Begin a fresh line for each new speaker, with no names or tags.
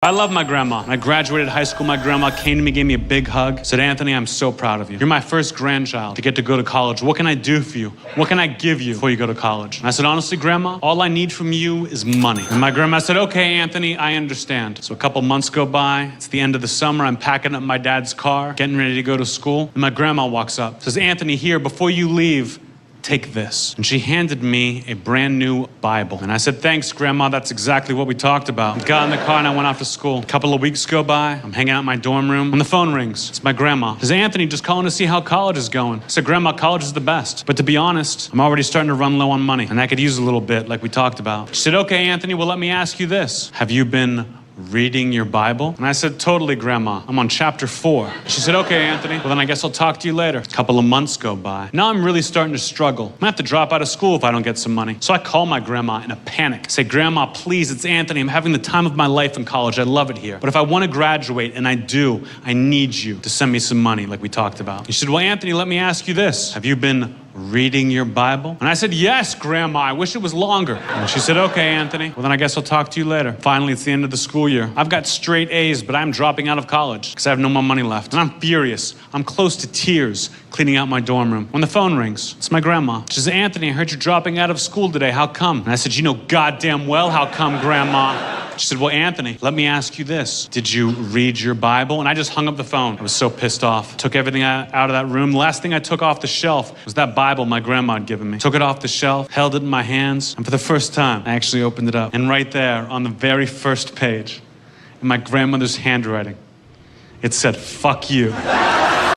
I love my grandma. When I graduated high school, my grandma came to me, gave me a big hug, said, "Anthony, I'm so proud of you. You're my first grandchild to get to go to college. What can I do for you? What can I give you before you go to college?" And I said, "Honestly, Grandma, all I need from you is money." And my grandma said, "Okay, Anthony, I understand." So a couple months go by. It's the end of the summer. I'm packing up my dad's car, getting ready to go to school. And my grandma walks up, says, "Anthony, here, before you leave, take this." And she handed me a brand new Bible. And I said, "Thanks, Grandma, that's exactly what we talked about." I got in the car and I went off to school. A couple of weeks go by. I'm hanging out in my dorm room. And the phone rings. It's my grandma. Says, "Anthony, just calling to see how college is going." I said, "Grandma, college is the best. But to be honest, I'm already starting to run low on money. And I could use a little bit, like we talked about." She said, "Okay, Anthony, well, let me ask you this. Have you been reading your Bible?" And I said, "Totally, Grandma. I'm on chapter 4. She said, "Okay, Anthony, well then I guess I'll talk to you later." A couple of months go by. Now I'm really starting to struggle. I'm gonna have to drop out of school if I don't get some money. So I call my grandma in a panic. I say, "Grandma, please, it's Anthony. I'm having the time of my life in college. I love it here. But if I want to graduate, and I do, I need you to send me some money like we talked about." She said, "Well, Anthony, let me ask you this. Have you been reading your Bible?" And I said, "Yes, Grandma. I wish it was longer." And she said, "Okay, Anthony. Well, then I guess I'll talk to you later." Finally, it's the end of the school year. I've got straight A's, but I'm dropping out of college because I have no more money left. And I'm furious. I'm close to tears cleaning out my dorm room when the phone rings. It's my grandma. She says, "Anthony, I heard you're dropping out of school today. How come?" And I said, "You know goddamn well how come, Grandma." She said, "Well, Anthony, let me ask you this. Did you read your Bible?" And I just hung up the phone. I was so pissed off. Took everything out of that room. The last thing I took off the shelf was that Bible my grandma had given me. Took it off the shelf, held it in my hands, and for the first time, I actually opened it up. And right there, on the very first page, in my grandmother's handwriting, it said, "Fuck you."